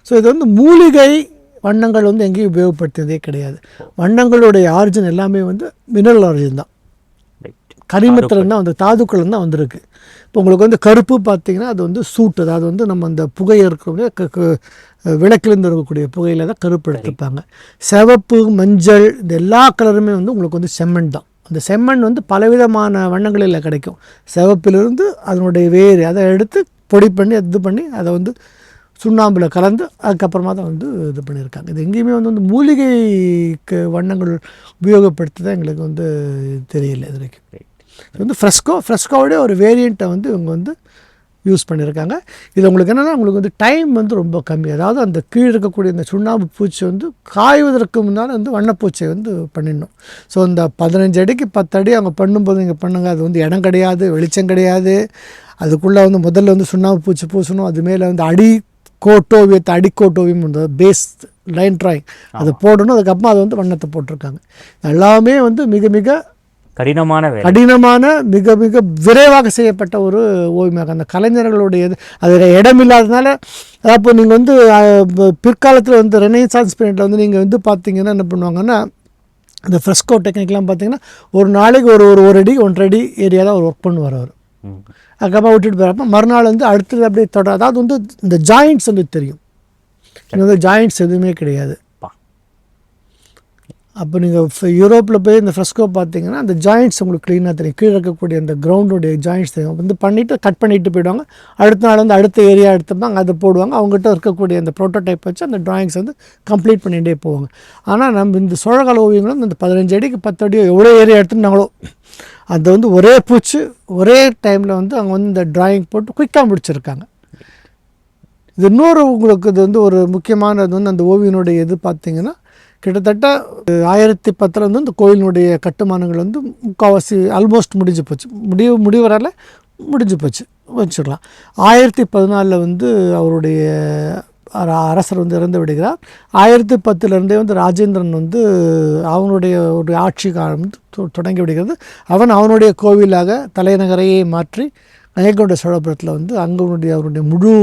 So இது வந்து மூலிகை வண்ணங்கள் வந்து எங்கேயும் உபயோகப்படுத்தியதே கிடையாது. வண்ணங்களுடைய ஆரிஜின் எல்லாமே வந்து மினரல் ஆரிஜின் தான், கனிமத்தில் தான் வந்து தாதுக்கள் தான் வந்திருக்கு. இப்போ உங்களுக்கு வந்து கருப்பு பார்த்திங்கன்னா அது வந்து சூட், அதாவது வந்து நம்ம அந்த புகை இருக்கக்கூடிய விளக்கிலிருந்து இருக்கக்கூடிய புகையில் தான் கருப்பு எடுத்துப்பாங்க. சிவப்பு, மஞ்சள், இந்த எல்லா கலருமே வந்து உங்களுக்கு வந்து செம்மண் தான். அந்த செம்மண் வந்து பலவிதமான வண்ணங்களில் கிடைக்கும். சிவப்பிலிருந்து அதனுடைய வேறு அதை எடுத்து பொடி பண்ணி இது பண்ணி அதை வந்து சுண்ணாம்பில் கலந்து அதுக்கப்புறமா தான் வந்து இது பண்ணியிருக்காங்க. இது எங்கேயுமே வந்து மூலிகைக்கு வண்ணங்கள் உபயோகப்படுத்தி தான் எங்களுக்கு வந்து தெரியல இது வரைக்கும். இது வந்து ஃப்ரெஸ்கோவோடைய ஒரு வேரியண்ட்டை வந்து இவங்க வந்து யூஸ் பண்ணியிருக்காங்க. இது உங்களுக்கு என்னென்னா உங்களுக்கு வந்து டைம் வந்து ரொம்ப கம்மி. அதாவது அந்த கீழே இருக்கக்கூடிய இந்த சுண்ணாம்பு பூச்சி வந்து காய்வதற்கு முன்னால் வந்து வண்ணப்பூச்சியை வந்து பண்ணிடணும். ஸோ இந்த 15 அடிக்கு 10 அடி அவங்க பண்ணும்போது இங்கே பண்ணுங்க, அது வந்து இடம் கிடையாது, வெளிச்சம் கிடையாது. அதுக்குள்ளே வந்து முதல்ல வந்து சுண்ணாம்பு பூச்சி பூசணும், அது மேலே வந்து அடிக்கோட்டோவியம் பேஸ் லைன் ட்ராயிங் அதை போடணும். அதுக்கப்புறமா அதை வந்து வண்ணத்தை போட்டிருக்காங்க. எல்லாமே வந்து மிக மிக கடினமான மிக மிக விரைவாக செய்யப்பட்ட ஒரு ஓவியமாக அந்த கலைஞர்களுடையது. அதில் இடம் இல்லாததுனால, அதாவது நீங்கள் வந்து பிற்காலத்தில் வந்து ரெனசான்ஸ் பீரியடில் வந்து நீங்கள் வந்து பார்த்தீங்கன்னா என்ன பண்ணுவாங்கன்னா, இந்த ஃப்ரெஸ்கோ டெக்னிக்லாம் பார்த்தீங்கன்னா ஒரு நாளைக்கு ஒரு அடி 1.5 அடி ஏரியா தான் அவர் ஒர்க் பண்ணுவார். அவர் அதுக்கப்புறம் விட்டுட்டு போகிறப்ப மறுநாள் வந்து அடுத்தது அப்படியே அதாவது வந்து இந்த ஜாயிண்ட்ஸ் வந்து தெரியும். இங்கே வந்து ஜாயிண்ட்ஸ் எதுவுமே கிடையாது. அப்போ நீங்கள் யூரோப்பில் போய் இந்த ஃப்ரெஸ்கோ பார்த்தீங்கன்னா அந்த ஜாயிண்ட்ஸ் உங்களுக்கு க்ளீனாக தெரியும். கீழே இருக்கக்கூடிய அந்த கிரவுண்டுடைய ஜாயிண்ட்ஸ் தெரியும். வந்து பண்ணிவிட்டு கட் பண்ணிவிட்டு போயிடுவாங்க. அடுத்த நாள் வந்து அடுத்த ஏரியா எடுத்துப்பாங்க, அதை போடுவாங்க. அவங்ககிட்ட இருக்கக்கூடிய அந்த ப்ரோட்டோடைப் வச்சு அந்த ட்ராயிங்ஸ் வந்து கம்ப்ளீட் பண்ணிகிட்டே போவாங்க. ஆனால் நம்ம இந்த சோழகால ஓவியங்களும் இந்த 15 அடிக்கு 10 அடியோ எவ்வளோ ஏரியா எடுத்துட்டாங்களோ அது வந்து ஒரே பூச்சி ஒரே டைமில் வந்து அவங்க வந்து இந்த ட்ராயிங் போட்டு குயிக்காக முடிச்சிருக்காங்க. இது இன்னொரு உங்களுக்கு இது வந்து ஒரு முக்கியமானது வந்து அந்த ஓவியனுடைய இது பார்த்திங்கன்னா, கிட்டத்தட்ட 1010 வந்து இந்த கோயிலினுடைய கட்டுமானங்கள் வந்து முக்கால்வாசி ஆல்மோஸ்ட் முடிஞ்சு போச்சு. முடிவரால் முடிஞ்சு போச்சு வச்சுக்கலாம். 1014 வந்து அவருடைய அரசர் வந்து இறந்து விடுகிறார். 1010 வந்து ராஜேந்திரன் வந்து அவனுடைய ஒரு ஆட்சி காலம் வந்து தொடங்கி விடுகிறது. அவனுடைய கோவிலாக தலைநகரையே மாற்றி கங்கைகொண்ட சோழபுரத்தில் வந்து அவருடைய முழு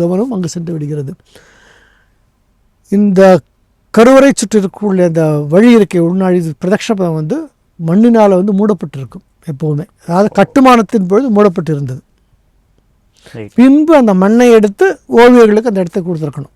கவனம் அங்கு சென்று விடுகிறது. இந்த கருவறை சுற்றி இருக்கக்கூடிய அந்த வழி இருக்கை உள்நாழி பிரதட்சணம் வந்து மண்ணினால் வந்து மூடப்பட்டிருக்கும் எப்போவுமே. அதாவது கட்டுமானத்தின் பொழுது மூடப்பட்டு இருந்தது. பின்பு அந்த மண்ணை எடுத்து ஓவியர்களுக்கு அந்த இடத்தை கொடுத்துருக்கணும்.